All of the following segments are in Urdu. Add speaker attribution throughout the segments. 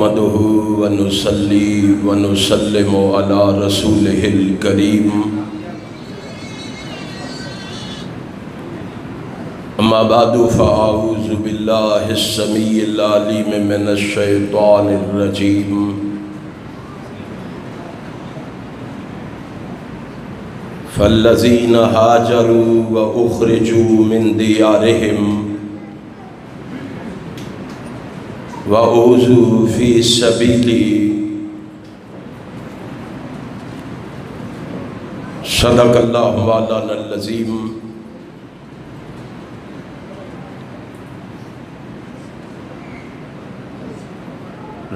Speaker 1: نحمده ونصلي ونسلم على رسوله الكريم اما بعد فاعوذ بالله السميع العليم من الشيطان الرجيم فالذين هاجروا واخرجوا من ديارهم وأوذوا في سبيلي صدق اللہ مولانا العظیم۔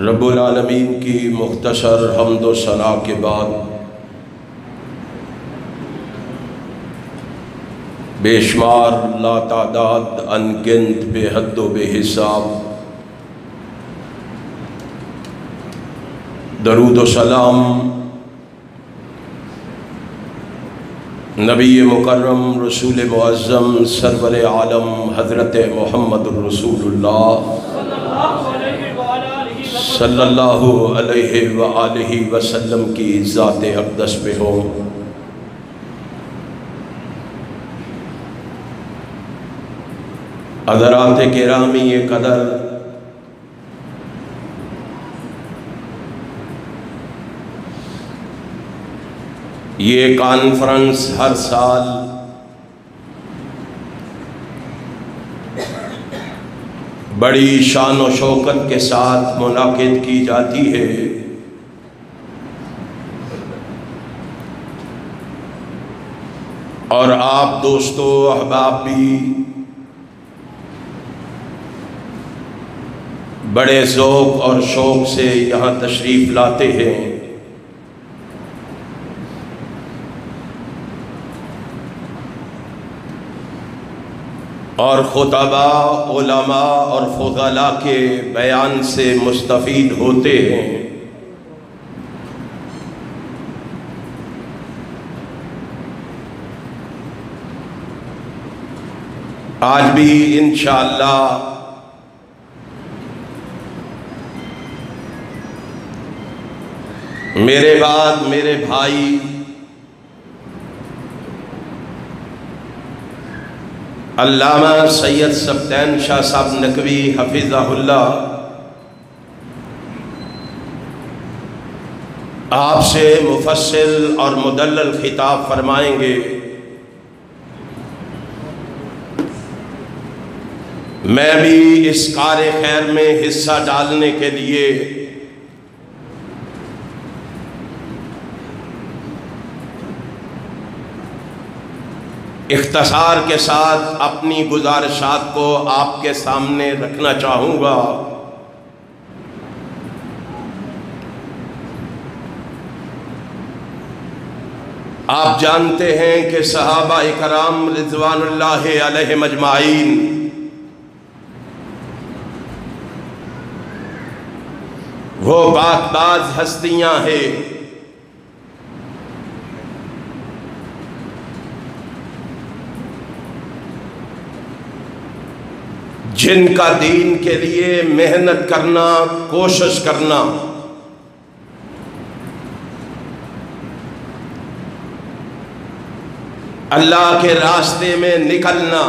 Speaker 1: رب العالمین کی مختصر حمد و ثنا کے بعد بے شمار لا تعداد انگنت بے حد و بے حساب درود و سلام نبی مکرم رسول معظم سرور عالم حضرت محمد الرسول اللہ صلی اللہ علیہ وآلہ وسلم کی ذات اقدس پہ ہو۔ حضرات کرامی قدر، یہ کانفرنس ہر سال بڑی شان و شوکت کے ساتھ منعقد کی جاتی ہے، اور آپ دوستو احباب بھی بڑے ذوق اور شوق سے یہاں تشریف لاتے ہیں۔ اور خطباء، علماء اور فضلاء کے بیان سے مستفید ہوتے ہیں۔ آج بھی انشاءاللہ میرے بعد میرے بھائی علامہ سید سبطین شاہ صاحب نقوی حفظہ اللہ آپ سے مفصل اور مدلل خطاب فرمائیں گے۔ میں بھی اس کار خیر میں حصہ ڈالنے کے لیے اختصار کے ساتھ اپنی گزارشات کو آپ کے سامنے رکھنا چاہوں گا۔ آپ جانتے ہیں کہ صحابہ اکرام رضوان اللہ علیہم اجمعین وہ پاک باز ہستیاں ہیں جن کا دین کے لیے محنت کرنا، کوشش کرنا، اللہ کے راستے میں نکلنا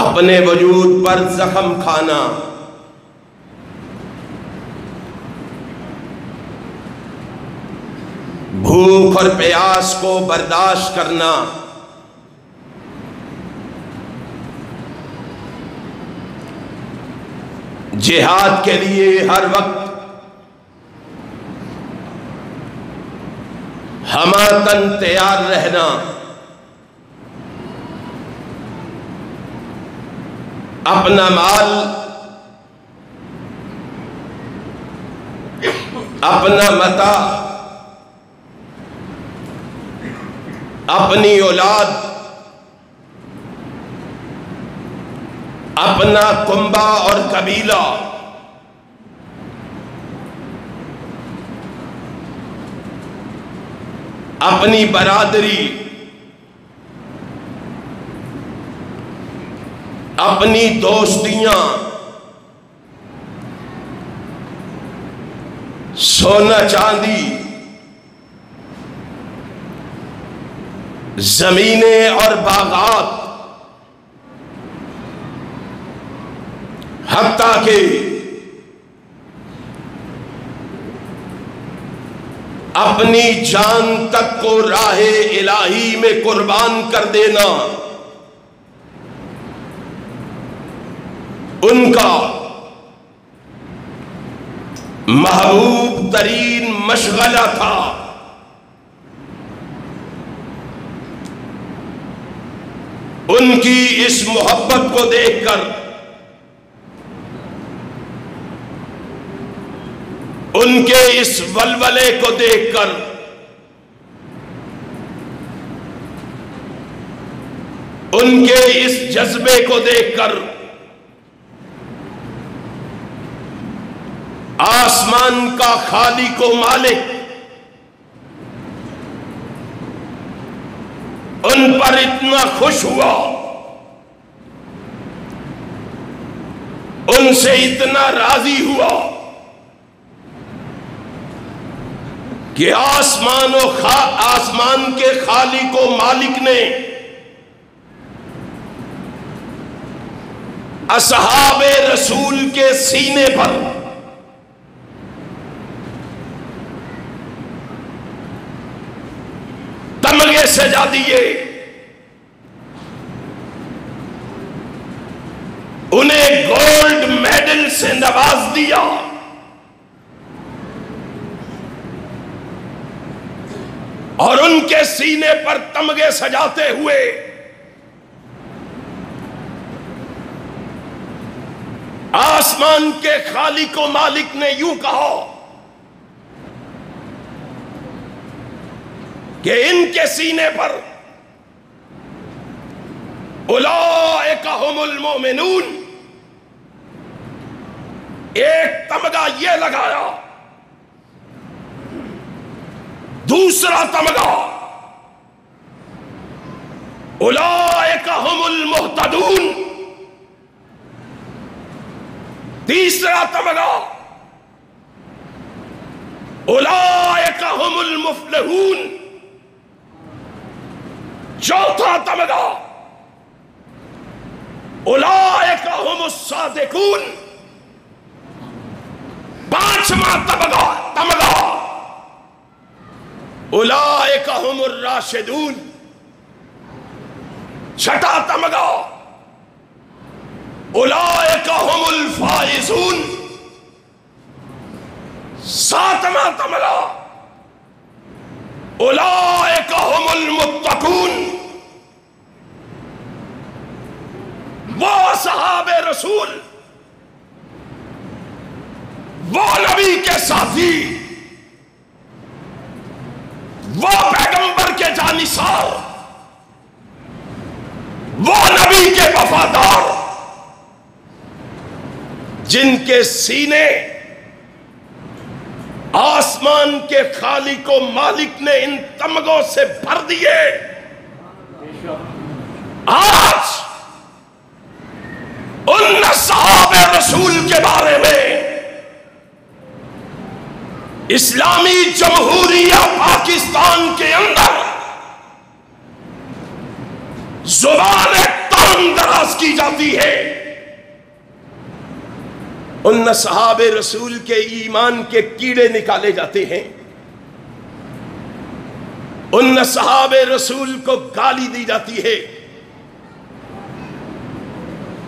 Speaker 1: اپنے وجود پر زخم کھانا، بھوک اور پیاس کو برداشت کرنا، جہاد کے لیے ہر وقت ہمہ تیار رہنا، اپنا مال، اپنا متاع، اپنی اولاد، اپنا کنبہ اور قبیلہ، اپنی برادری، اپنی دوستیاں سونا چاندی زمینیں اور باغات حتیٰ کہ اپنی جان تک کو راہ الہی میں قربان کر دینا ان کا محبوب ترین مشغلہ تھا۔ ان کی اس محبت کو دیکھ کر ان کے اس ولولے کو دیکھ کر ان کے اس جذبے کو دیکھ کر آسمان کا خالق و مالک ان پر اتنا خوش ہوا، ان سے اتنا راضی ہوا کہ آسمان کے خالق و مالک نے اصحاب رسول کے سینے پر تمغے سجا دیے، انہیں گولڈ میڈل سے نواز دیا، اور ان کے سینے پر تمغے سجاتے ہوئے آسمان کے خالق و مالک نے یوں کہا کہ ان کے سینے پر اولئک ھم المؤمنون، ایک تمغہ یہ لگایا، دوسرا تمغہ اولئک ھم المہتدون، تیسرا تمغہ اولئک ھم المفلحون، چوتھا تمغہ اولئک ھم الصادقون، پانچواں تمغہ اولئک ھم الراشدون، چھٹا تمغہ اولئک ھم الفائزون، ساتواں تمغہ اولئک ھم المتقون۔ وہ اصحاب رسول، وہ نبی کے ساتھی، وہ پیغمبر کے جانثار، وہ نبی کے وفادار، جن کے سینے آسمان کے خالق و مالک نے ان تمغوں سے بھر دیے، آج ان اصحاب رسول کے بارے میں اسلامی جمہوریہ پاکستان کے اندر زبان تان دراز کی جاتی ہے۔ ان اصحاب رسول کے ایمان کے کیڑے نکالے جاتے ہیں، ان اصحاب رسول کو گالی دی جاتی ہے،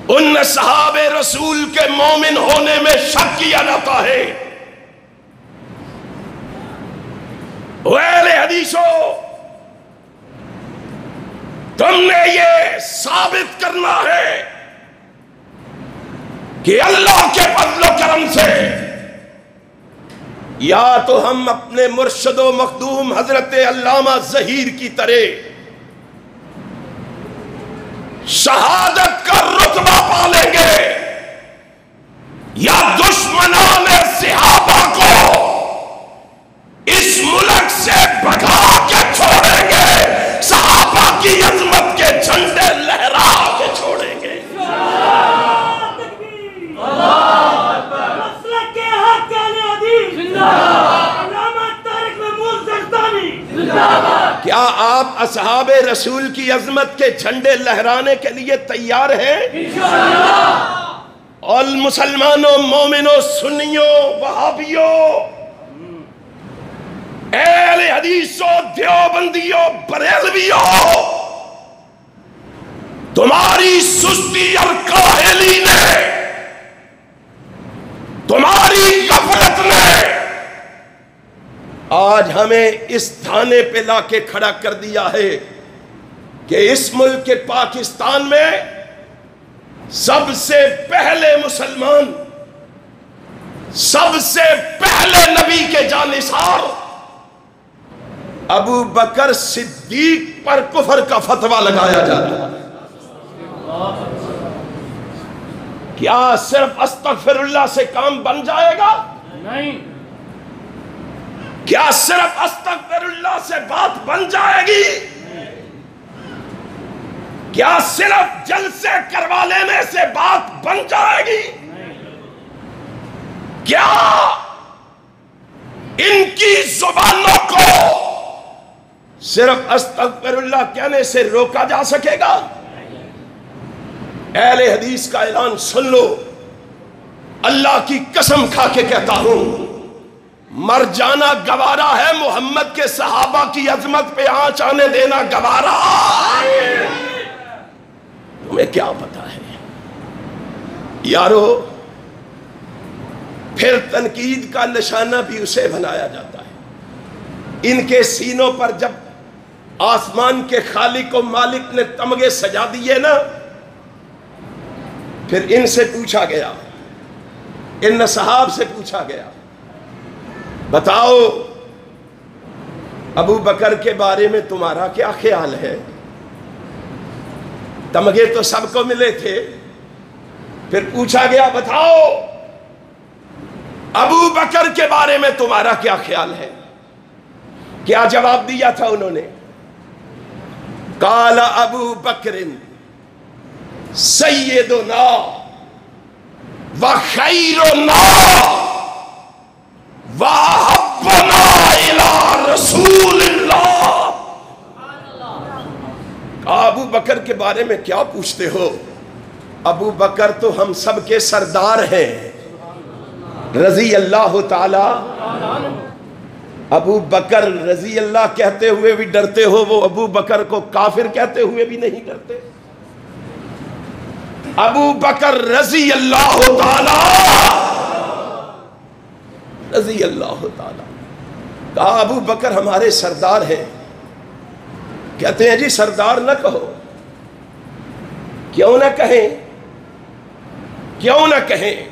Speaker 1: ان اصحاب رسول کے مومن ہونے میں شک کیا جاتا ہے۔ اہل حدیثو، تم نے یہ ثابت کرنا ہے کہ اللہ کے فضل و کرم سے یا تو ہم اپنے مرشد و مخدوم حضرت علامہ ظہیر کی طرح شہادت کا رتبہ پالیں گے، یا دشمنان صحابہ کو اس ملک سے بھگا کے چھوڑیں گے، صحابہ کی عظمت کے جھنڈے لہرا کے چھوڑیں گے۔ آپ اصحاب رسول کی عظمت کے جھنڈے لہرانے کے لیے تیار ہیں؟ انشاءاللہ۔ اور مسلمانوں، مومنوں، سنیوں، وہابیوں، اہل حدیثوں، دیوبندیوں، بریلویوں، تمہاری سستی اور کاہلی نے، تمہاری غفلت نے آج ہمیں اس تھانے پہ لا کے کھڑا کر دیا ہے کہ اس ملک کے پاکستان میں سب سے پہلے مسلمان، سب سے پہلے نبی کے جانثار ابو بکر صدیق پر کفر کا فتویٰ لگایا جاتا ہے۔ کیا صرف استغفر اللہ سے کام بن جائے گا؟ نہیں۔ کیا صرف استغفر اللہ سے بات بن جائے گی؟ کیا صرف جلسے کروا لینے سے بات بن جائے گی؟ کیا ان کی زبانوں کو صرف استغفر اللہ کہنے سے روکا جا سکے گا؟ اہل حدیث کا اعلان سن لو، اللہ کی قسم کھا کے کہتا ہوں، مر جانا گوارا ہے، محمد کے صحابہ کی عظمت پہ آنچ آنے دینا گوارا۔ تمہیں کیا پتا ہے یارو؟ پھر تنقید کا نشانہ بھی اسے بنایا جاتا ہے۔ ان کے سینوں پر جب آسمان کے خالق و مالک نے تمغے سجا دیے نا، پھر ان سے پوچھا گیا، ان صحاب سے پوچھا گیا، بتاؤ ابو بکر کے بارے میں تمہارا کیا خیال ہے؟ تمغے تو سب کو ملے تھے۔ پھر پوچھا گیا، بتاؤ ابو بکر کے بارے میں تمہارا کیا خیال ہے؟ کیا جواب دیا تھا انہوں نے؟ قال ابو بکر سیدنا وخیرنا وَحَبُّنَا إِلَىٰ رَسُولِ اللَّهِ۔ ابو بکر کے بارے میں کیا پوچھتے ہو؟ ابو بکر تو ہم سب کے سردار ہیں، رضی اللہ تعالی۔ ابو بکر رضی اللہ کہتے ہوئے بھی ڈرتے ہو، وہ ابو بکر کو کافر کہتے ہوئے بھی نہیں ڈرتے۔ ابو بکر رضی اللہ تعالی، رضی اللہ تعالی۔ کہا ابو بکر ہمارے سردار ہیں۔ کہتے ہیں جی سردار نہ کہو۔ کیوں نہ کہیں؟ کیوں نہ کہیں؟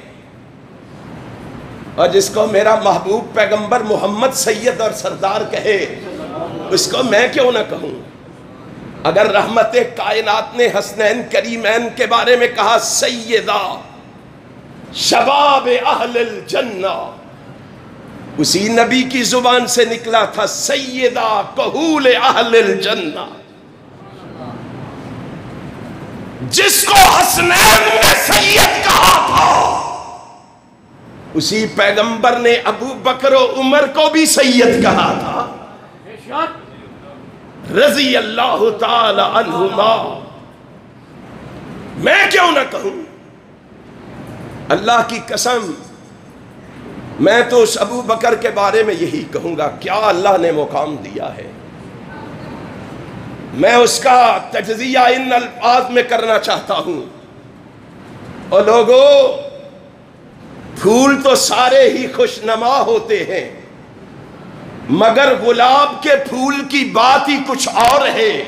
Speaker 1: اور جس کو میرا محبوب پیغمبر محمد سید اور سردار کہے، اس کو میں کیوں نہ کہوں؟ اگر رحمت کائنات نے حسنین کریمین کے بارے میں کہا سیدہ شباب اہل الجنہ، اسی نبی کی زبان سے نکلا تھا سیدہ کہول اہل الجنہ۔ جس کو حسنین نے سید کہا تھا، اسی پیغمبر نے ابو بکر و عمر کو بھی سید کہا تھا، رضی اللہ تعالی عنہما۔ میں کیوں نہ کہوں؟ اللہ کی قسم میں تو اس ابو بکر کے بارے میں یہی کہوں گا، کیا اللہ نے مقام دیا ہے۔ میں اس کا تجزیہ ان الفاظ میں کرنا چاہتا ہوں۔ اور لوگوں، پھول تو سارے ہی خوشنما ہوتے ہیں، مگر گلاب کے پھول کی بات ہی کچھ اور ہے۔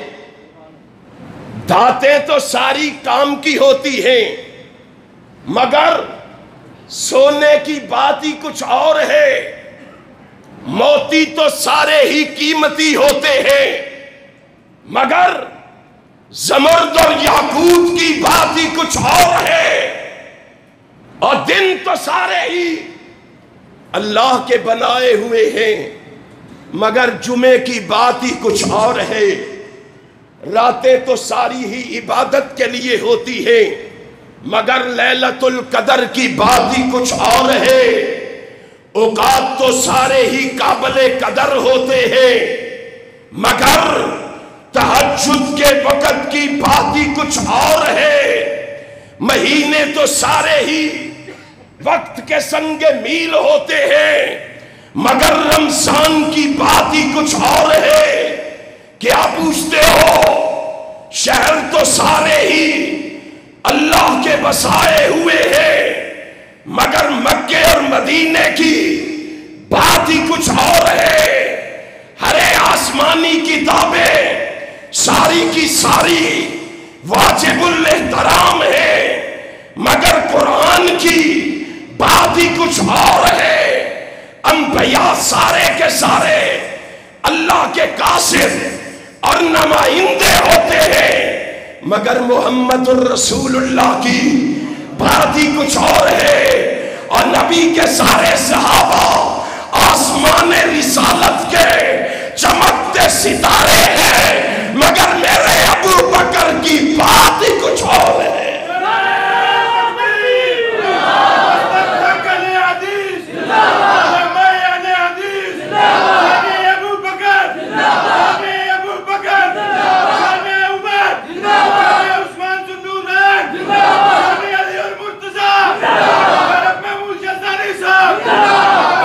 Speaker 1: دھاتیں تو ساری کام کی ہوتی ہیں، مگر سونے کی بات ہی کچھ اور ہے۔ موتی تو سارے ہی قیمتی ہوتے ہیں، مگر زمرد اور یاقوت کی بات ہی کچھ اور ہے۔ اور دن تو سارے ہی اللہ کے بنائے ہوئے ہیں، مگر جمعے کی بات ہی کچھ اور ہے۔ راتیں تو ساری ہی عبادت کے لیے ہوتی ہیں، مگر لیلۃ القدر کی بات ہی کچھ اور ہے۔ اوقات تو سارے ہی قابل قدر ہوتے ہیں، مگر تہجد کے وقت کی بات ہی کچھ اور ہے، مہینے تو سارے ہی وقت کے سنگ میل ہوتے ہیں، مگر رمضان کی بات ہی کچھ اور ہے۔ کیا پوچھتے ہو؟ شہر تو سارے ہی اللہ کے بسائے ہوئے ہیں، مگر مکے اور مدینے کی بات ہی کچھ اور ہے۔ ہرے آسمانی کتابیں ساری کی ساری واجب الاحترام ہے، مگر قرآن کی بات ہی کچھ اور ہے۔ انبیاء سارے کے سارے اللہ کے قاصد اور نمائندے ہوتے ہیں، مگر محمد الرسول اللہ کی بات ہی کچھ اور ہے۔ اور نبی کے سارے صحابہ آسمان رسالت کے چمکتے ستارے ہیں، مگر میرے ابو بکر کی بات ہی کچھ اور ہے۔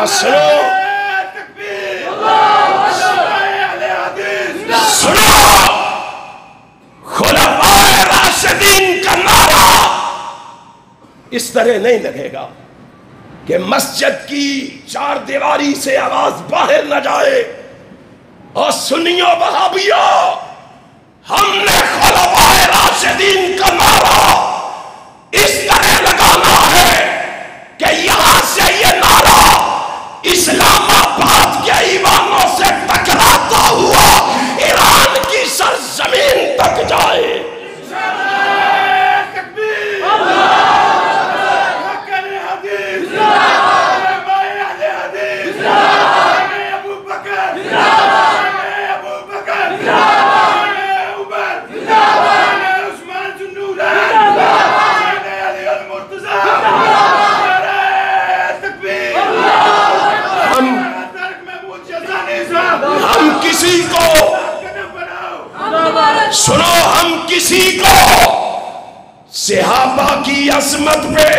Speaker 1: سنو خلفائے راشدین کا نعرہ اس طرح نہیں لگے گا کہ مسجد کی چار دیواری سے آواز باہر نہ جائے اور سنیو وہابیو، ہم نے خلفائے راشدین کا نعرہ اس طرح لگانا ہے کہ یہاں سے یہ نعرہ اسلام آباد کے ایوانوں سے ٹکراتا ہوا ایران کی سرزمین تک جائے۔ سنو، ہم کسی کو صحابہ کی عظمت پہ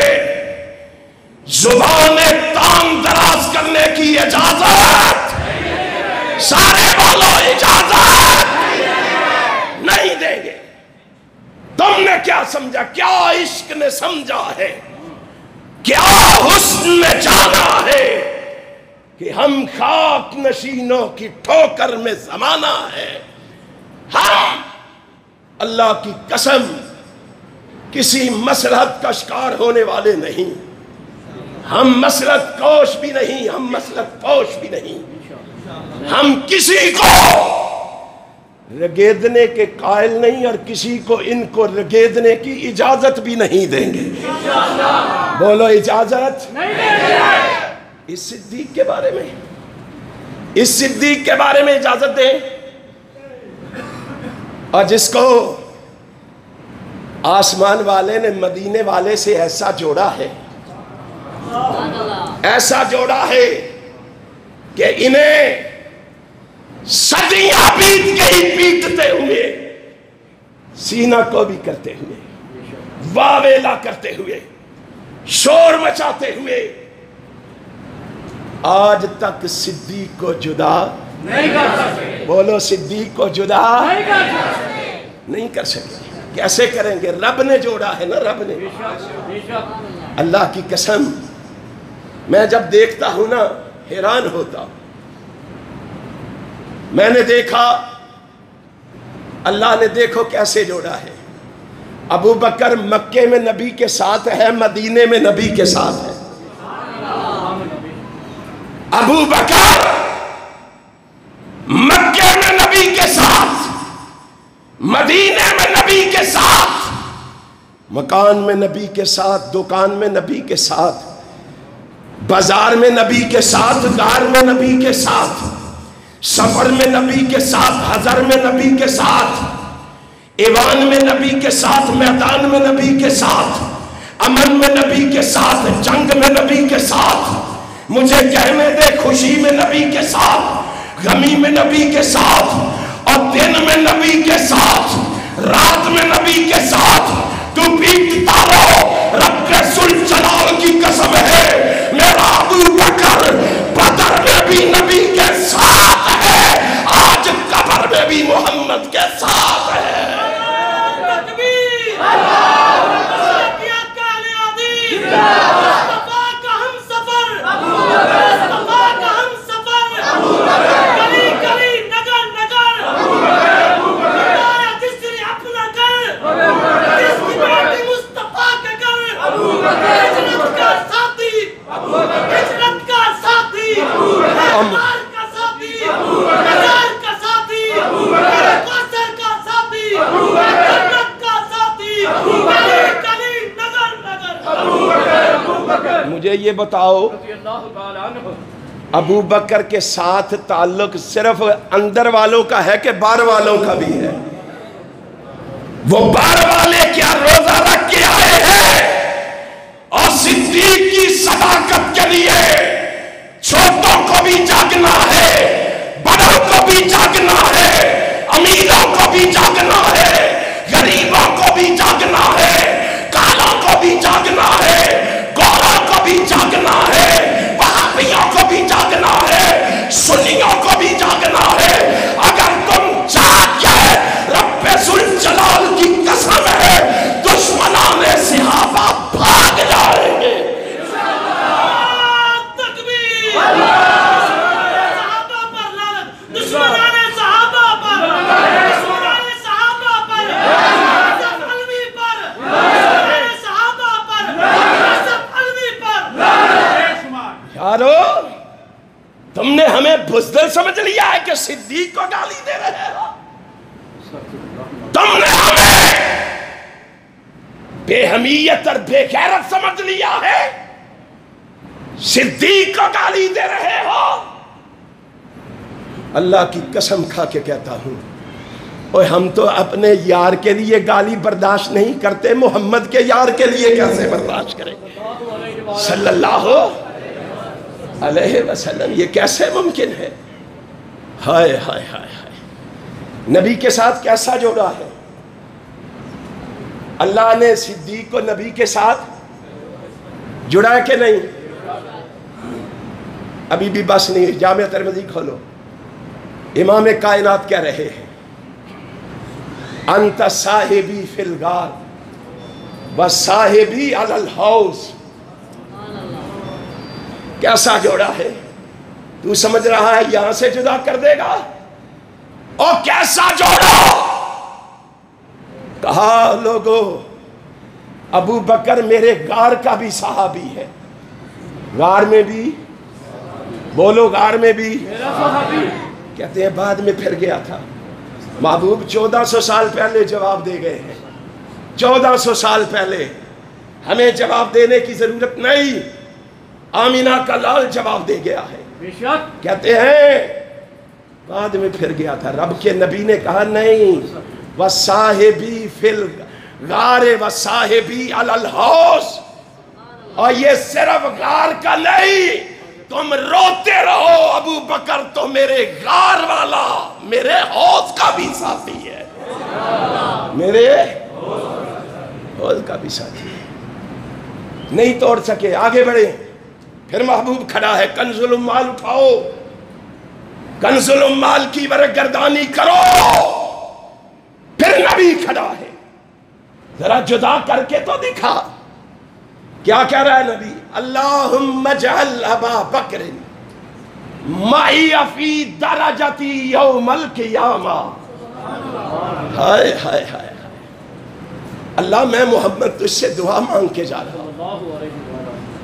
Speaker 1: زبان تان دراز کرنے کی اجازت سارے والوں اجازت نہیں دیں گے۔ تم نے کیا سمجھا؟ کیا عشق نے سمجھا ہے؟ کیا حسن نے جانا ہے کہ ہم خاک نشینوں کی ٹھوکر میں زمانہ ہے؟ ہم اللہ کی قسم کسی مصلحت کا شکار ہونے والے نہیں، ہم مصلحت کوش بھی نہیں، ہم مصلحت پوش بھی نہیں، ہم کسی کو رگیدنے کے قائل نہیں اور کسی کو ان کو رگیدنے کی اجازت بھی نہیں دیں گے۔ بولو اجازت نہیں دیں گے۔ اس صدیق کے بارے میں، اس صدیق کے بارے میں اجازت دیں، اور جس کو آسمان والے نے مدینے والے سے ایسا جوڑا ہے، ایسا جوڑا ہے کہ انہیں صدیاں بیت گئی پیٹتے ہوئے، سینہ کو بھی کرتے ہوئے، واویلا کرتے ہوئے، شور مچاتے ہوئے، آج تک صدیق کو جدا نہیں کر سکے۔ بولو صدیق کو جدا نہیں کر سکے۔ کیسے کریں گے؟ رب نے جوڑا ہے نا، رب نے۔ اللہ کی قسم میں جب دیکھتا ہوں نا حیران ہوتا ہوں۔ میں نے دیکھا اللہ نے دیکھو کیسے جوڑا ہے۔ ابو بکر مکے میں نبی کے ساتھ ہے، مدینے میں نبی کے ساتھ ہے۔ ابو بکر مکے میں نبی کے ساتھ، مدینے میں نبی کے ساتھ، مکان میں نبی کے ساتھ، دکان میں نبی کے ساتھ، بازار میں نبی کے ساتھ، گار میں نبی کے ساتھ، سفر میں نبی کے ساتھ، حضر میں نبی کے ساتھ، ایوان میں نبی کے ساتھ، میدان میں نبی کے ساتھ، امن میں نبی کے ساتھ، جنگ میں نبی کے ساتھ، مجھے کہنے دے خوشی میں نبی کے ساتھ، غمی میں نبی کے ساتھ، اور دن میں نبی کے ساتھ، رات میں نبی کے ساتھ تو پیٹتا رہو۔ رب ذوالجلال کی قسم ہے، میرا ابو بکر بدر میں بھی نبی کے ساتھ ہے، آج قبر میں بھی محمد کے ساتھ ہے۔ مجھے یہ بتاؤ، ابو بکر کے ساتھ تعلق صرف اندر والوں کا ہے کہ باہر والوں کا بھی ہے؟ وہ باہر والے کیا روزہ رکھ کے آئے ہیں اور صدیق کی صداقت کے لیے چھوٹوں کو بھی جاگنا ہے، بڑوں کو بھی جاگنا ہے، امیروں کو بھی جاگنا ہے، غریبوں کو بھی جاگنا ہے، کالوں کو بھی جاگنا ہے، گوروں کو بھی جاگنا ہے، وہابیوں کو بھی جاگنا ہے، سنیوں کو بھی جاگنا ہے۔ اگر تم جاگ گئے، رب ذوالجلال کی قسم ہے، دشمنان صحابہ بھاگ جائیں گے۔ یارو، تم نے ہمیں بزدل سمجھ لیا ہے کہ صدیق کو گالی دے رہے ہو؟ تم نے ہمیں بے حمیت اور بے غیرت سمجھ لیا ہے؟ صدیق کو گالی دے رہے ہو؟ اللہ کی قسم کھا کے کہتا ہوں، اوہ ہم تو اپنے یار کے لیے گالی برداشت نہیں کرتے، محمد کے یار کے لیے کیسے برداشت کریں گے صلی اللہ علیہ وسلم؟ یہ کیسے ممکن ہے؟ ہائے ہائے ہائے ہائے، نبی کے ساتھ کیسا جوڑا ہے؟ اللہ نے صدیق کو نبی کے ساتھ جڑا ہے کہ نہیں؟ ابھی بھی بس نہیں، جامع ترمذی کھولو، امام کائنات کہہ رہے ہیں، انت صاحبی فی الغار و صاحبی علی الحوض۔ کیسا جوڑا ہے؟ تو سمجھ رہا ہے یہاں سے جدا کر دے گا؟ اور کیسا جوڑا؟ کہا لوگو، ابو بکر میرے غار کا بھی صحابی ہے، غار میں بھی، بولو غار میں بھی، کہتے ہیں بعد میں پھر گیا تھا۔ محبوب 1400 سال پہلے جواب دے گئے ہیں، 1400 سال پہلے، ہمیں جواب دینے کی ضرورت نہیں، آمینہ کا لال جواب دے گیا ہے۔ کہتے ہیں بعد میں پھر گیا تھا، رب کے نبی نے کہا نہیں، وَصَاحِبِي فِي الْغَارِ وَصَاحِبِي عَلَى الْحَوْضِ۔ اور یہ صرف غار کا نہیں، تم روتے رہو، ابو بکر تو میرے غار والا، میرے حوض کا بھی ساتھی ہے، میرے حوض کا بھی ساتھی ہے۔ نہیں توڑ سکے، آگے بڑھیں۔ پھر محبوب کھڑا ہے، کنز الاموال اٹھاؤ، کنز الاموال کی برگردانی کرو۔ پھر نبی کھڑا ہے، ذرا جدا کر کے تو دکھا، کیا کہہ رہا ہے نبی؟ اللہم اجعل ابا بکر معی فی درجتی یوم القیامہ۔ ہائے ہائے ہائے، اللہ میں محمد تجھ سے دعا مانگ کے جا رہا ہوں،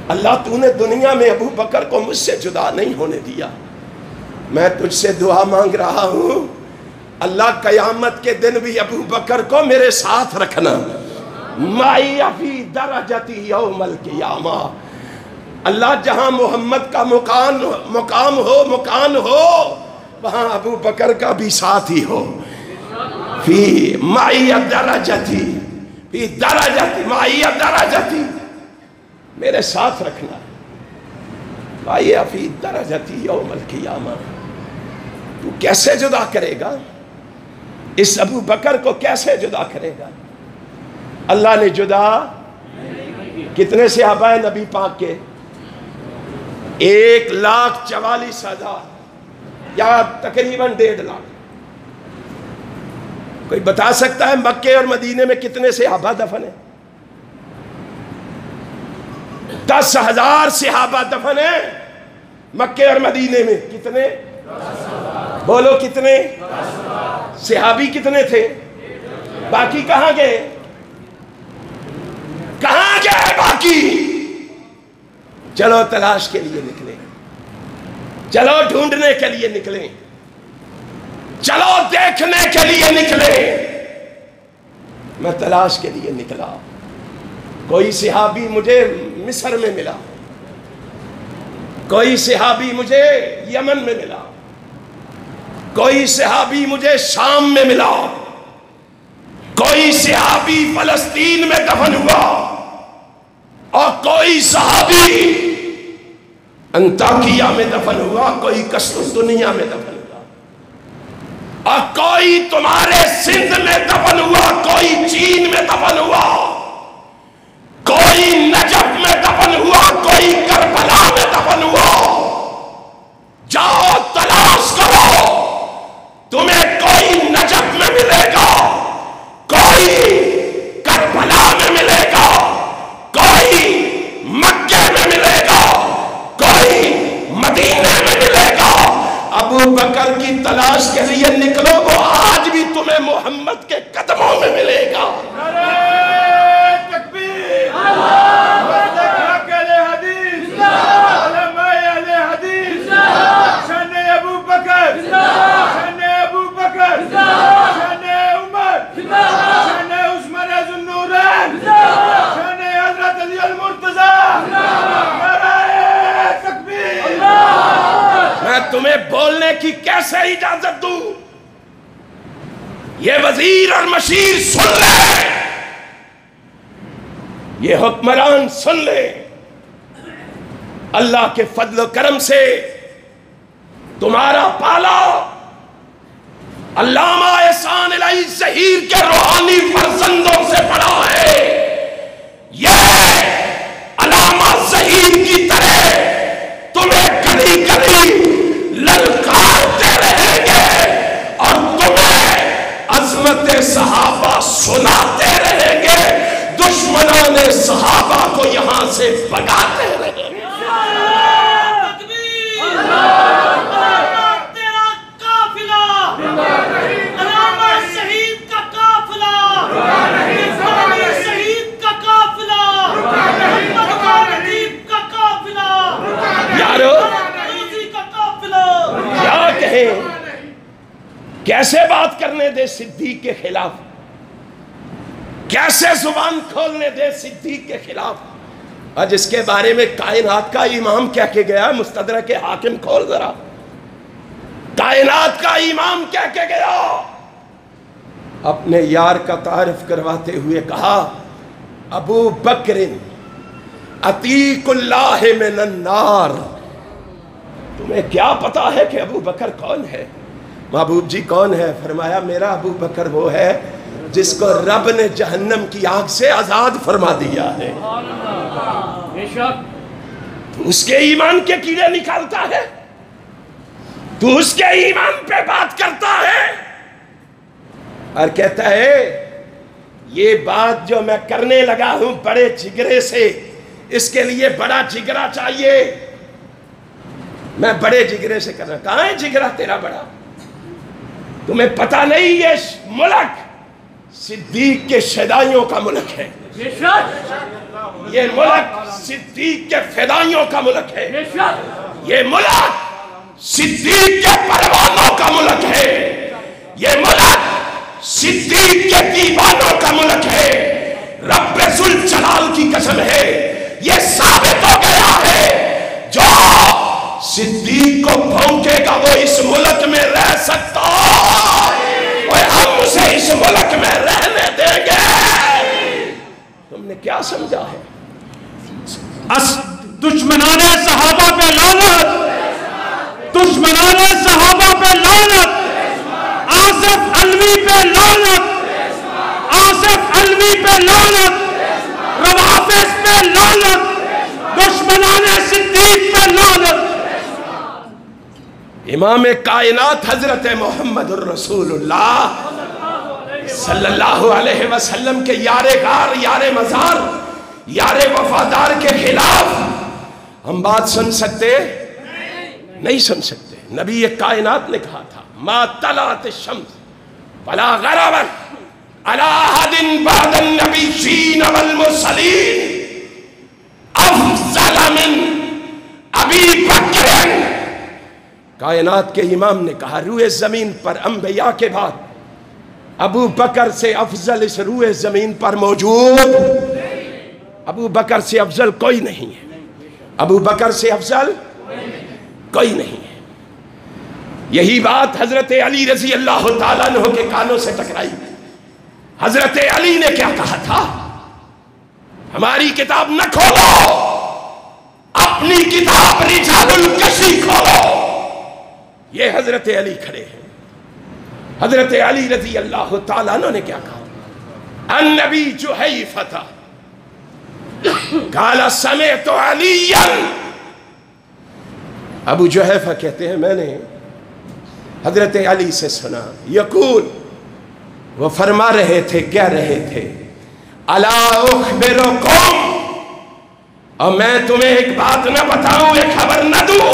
Speaker 1: اللہ تو نے دنیا میں ابو بکر کو مجھ سے جدا نہیں ہونے دیا، میں تجھ سے دعا مانگ رہا ہوں، اللہ قیامت کے دن بھی ابو بکر کو میرے ساتھ رکھنا، معی فی درجتی یوم القیامہ۔ اللہ جہاں محمد کا مقام ہو وہاں ابو بکر کا بھی ساتھ ہی ہو، فی معی درجتی، فی درجتی، معی درجتی، میرے ساتھ رکھنا، معی فی درجتی یوم القیامہ۔ تو کیسے جدا کرے گا؟ اس ابو بکر کو کیسے جدا کرے گا؟ اللہ نے جدا کتنے صحابہ ہیں نبی پاک کے؟ 1,44,000 یا تقریباً 1.5 لاکھ۔ کوئی بتا سکتا ہے مکے اور مدینے میں کتنے صحابہ دفن ہیں؟ 10,000 صحابہ دفن ہیں مکے اور مدینے میں۔ کتنے؟ بولو کتنے؟ صحابی کتنے تھے؟ باقی کہاں گئے؟ کہاں گئے باقی؟ چلو تلاش کے لیے نکلیں، چلو ڈھونڈنے کے لیے نکلیں، چلو دیکھنے کے لیے نکلیں۔ میں تلاش کے لیے نکلا، کوئی صحابی مجھے مصر میں ملا، کوئی صحابی مجھے یمن میں ملا، کوئی صحابی مجھے شام میں ملا، کوئی صحابی فلسطین میں دفن ہوا، اور کوئی صحابی انطاکیہ میں دفن ہوا، کوئی قسطنطنیہ میں دفن ہوا، اور کوئی تمہارے سندھ میں دفن ہوا، کوئی چین میں دفن ہوا، کوئی نجف میں دفن ہوا، کوئی کربلا میں دفن ہوا۔ جاؤ تلاش کرو، تمہیں کوئی نجف میں ملے گا، کوئی کربلا میں ملے گا، کوئی مکے میں ملے گا، کوئی مدینے میں ملے گا۔ ابو بکر کی تلاش کے لیے نکلو، وہ آج بھی تمہیں محمد کے قدموں میں ملے گا۔ میں تمہیں بولنے کی کیسے اجازت دوں؟ یہ وزیر اور مشیر سن لے، یہ حکمران سن لے، اللہ کے فضل و کرم سے تمہارا پالا علامہ احسان الہی ظہیر کے روحانی فرزندوں سے پڑا ہے۔ یہ علامہ ظہیر کی طرح تمہیں گلی گلی للکارتے رہیں گے، اور تمہیں عظمت صحابہ سناتے رہیں گے، دشمنان صحابہ کو یہاں سے بھگاتے رہیں گے۔ کیسے بات کرنے دے صدیق کے خلاف، کیسے زبان کھولنے دے صدیق کے خلاف۔ آج اس کے بارے میں کائنات کا امام کہہ کے گیا، مستدرک حاکم کھول ذرا، کائنات کا امام کہہ کے گیا، اپنے یار کا تعارف کرواتے ہوئے کہا ابو بکر عتیق اللہ من النار۔ تمہیں کیا پتا ہے کہ ابو بکر کون ہے؟ محبوب جی کون ہے؟ فرمایا میرا ابو بکر وہ ہے جس کو رب نے جہنم کی آگ سے آزاد فرما دیا ہے۔ تو اس کے ایمان کے کیڑے نکالتا ہے، تو اس کے ایمان پہ بات کرتا ہے اور کہتا ہے یہ بات جو میں کرنے لگا ہوں بڑے جگرے سے، اس کے لیے بڑا جگرا چاہیے، میں بڑے جگرے سے کر رہا ہوں۔ کہاں ہے جگرا تیرا بڑا؟ تمہیں پتہ نہیں یہ ملک صدیق کے شیدائیوں کا ملک ہے، یہ ملک صدیق کے فدائیوں کا ملک ہے، یہ ملک صدیق کے پروانوں کا ملک ہے، یہ ملک صدیق کے دیوانوں کا ملک ہے۔ رب ذوالجلال کی قسم ہے، یہ ثابت ہو گیا ہے جو صدیق کو بھونکے گا وہ اس ملک میں رہ سکتا، اور ہم اسے اس ملک میں رہنے دیں گے۔ تم نے کیا سمجھا ہے؟
Speaker 2: دشمنان صحابہ پہ لعنت، دشمنان صحابہ پہ لعنت، آصف علوی پہ پہ لعنت، دشمنان صدیق پہ لعنت۔
Speaker 1: امام کائنات حضرت محمد الرسول اللہ صلی اللہ علیہ وسلم کے یار غار، یار مزار، یار وفادار کے خلاف ہم بات سن سکتے؟ نہیں سن سکتے۔ نبی کائنات نے کہا تھا ما طلعت الشمس ولا غربت علی احد بعد النبیین والمرسلین افضل من ابی بکر۔ کائنات کے امام نے کہا روئے زمین پر انبیاء کے بعد ابو بکر سے افضل اس روئے زمین پر موجود، ابو بکر سے افضل کوئی نہیں ہے، ابو بکر سے افضل کوئی نہیں ہے۔ یہی بات حضرت علی رضی اللہ تعالیٰ عنہ کے کانوں سے ٹکرائی۔ حضرت علی نے کیا کہا تھا؟ ہماری کتاب نہ کھولو، اپنی کتاب رجال الکشی کھولو۔ یہ حضرت علی کھڑے ہیں۔ حضرت علی رضی اللہ تعالیٰ عنہ نے کیا کہا؟ النبی جحیفہ قال سمعت علیا، ابو جحیفہ کہتے ہیں میں نے حضرت علی سے سنا، یقول، وہ فرما رہے تھے، کہہ رہے تھے، الا اخبرکم، اور میں تمہیں ایک بات نہ بتاؤں، ایک خبر نہ دوں،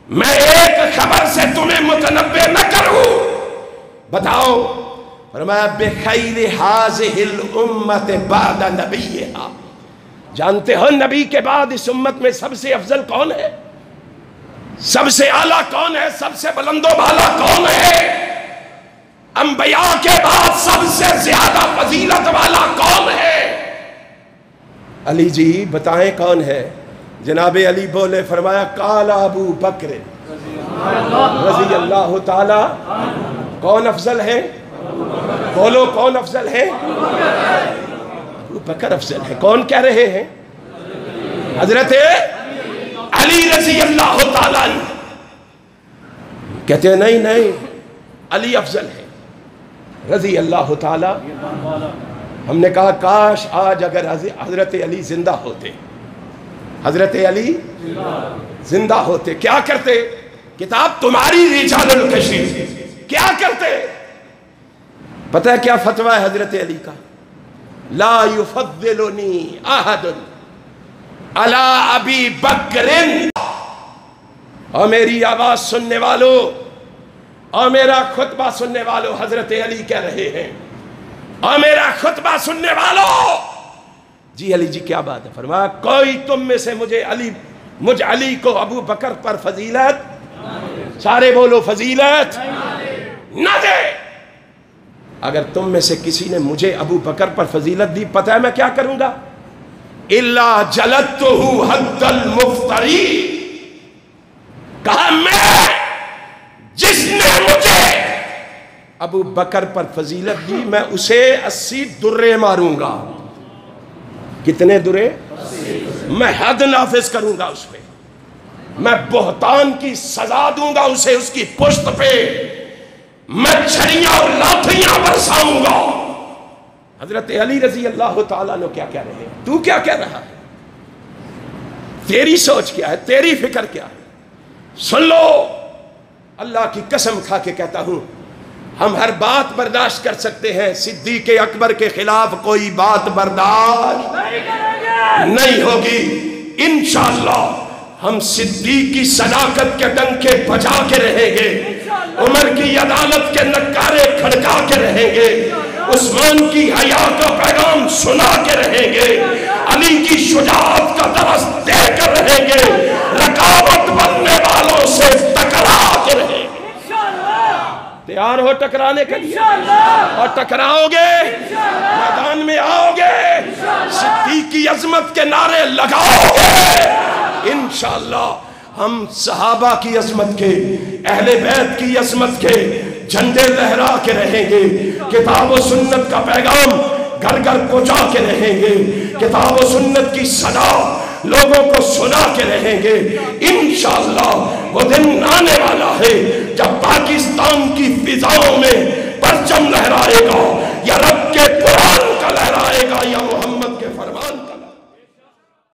Speaker 1: میں ایک خبر سے تمہیں متنبع نہ کروں، بتاؤ۔ فرمایا بخیر ہذہ الامت بعد نبیہا، جانتے ہو نبی کے بعد اس امت میں سب سے افضل کون ہے؟ سب سے اعلیٰ کون ہے؟ سب سے بلند و بالا کون ہے؟ انبیاء کے بعد سب سے زیادہ فضیلت والا کون ہے؟ علی جی بتائیں کون ہے؟ جناب علی بولے، فرمایا قال ابو بکر رضی اللہ تعالی۔ کون افضل ہے؟ بولو کون افضل ہے؟ ابو بکر افضل ہے۔ کون کہہ رہے ہیں؟ حضرت علی رضی اللہ تعالیٰ کہتے ہیں نہیں نہیں، علی افضل ہے رضی اللہ تعالیٰ۔ ہم نے کہا کاش آج اگر حضرت علی زندہ ہوتے، حضرت علی زندہ ہوتے، کیا کرتے؟ کتاب تمہاری رجال الکشی، کیا کرتے؟ پتہ ہے کیا فتویٰ ہے حضرت علی کا؟ لا یفضلنی احد علی ابی بکر۔ اور میری آواز سننے والوں اور میرا خطبہ سننے والوں، حضرت علی کہہ رہے ہیں، اور میرا خطبہ سننے والوں، جی علی جی کیا بات ہے؟ فرمایا کوئی تم میں سے مجھ علی کو ابو بکر پر فضیلت، سارے بولو فضیلت، نہ دے۔ اگر تم میں سے کسی نے مجھے ابو بکر پر فضیلت دی، پتہ ہے میں کیا کروں گا؟ الا جلدتہ حد المفتری، کہا میں جس نے مجھے ابو بکر پر فضیلت دی میں اسے 80 درے ماروں گا۔ کتنے درے؟ میں حد نافذ کروں گا اس پہ، میں بہتان کی سزا دوں گا اسے، اس کی پشت پہ میں چھڑیاں اور لاٹھیاں برساؤں گا۔ حضرت علی رضی اللہ تعالیٰ نے کیا کہہ رہے ہیں؟ تو کیا کہہ رہا ہے؟ تیری سوچ کیا ہے؟ تیری فکر کیا ہے؟ سن لو، اللہ کی قسم کھا کے کہتا ہوں، ہم ہر بات برداشت کر سکتے ہیں، صدیق اکبر کے خلاف کوئی بات برداشت نہیں ہوگی۔ انشاءاللہ ہم صدیق کی صداقت کے ڈنکے بجا کے رہیں گے، عمر کی عدالت کے نکارے کھڑکا کے رہیں گے، عثمان کی حیا کا پیغام سنا کے رہیں گے، علی کی شجاعت کا درس دے کر رہیں گے، رکاوٹ بننے والوں سے ٹکرا کے رہیں گے۔ تیار ہو ٹکرانے کے لیے؟ اور ٹکراؤ گے، میدان میں آؤ گے، صدیق کی عظمت کے نعرے لگاؤ گے، انشاءاللہ ہم صحابہ کی عظمت کے، اہل بیت کی عظمت کے جھنڈے لہرا کے رہیں گے، کتاب و سنت کا پیغام گھر گھر پہنچا کے رہیں گے، کتاب و سنت کی صدا لوگوں کو سنا کے رہیں گے۔ انشاءاللہ وہ دن آنے والا ہے جب پاکستان کی فضاؤں میں پرچم لہرائے گا، یا رب کے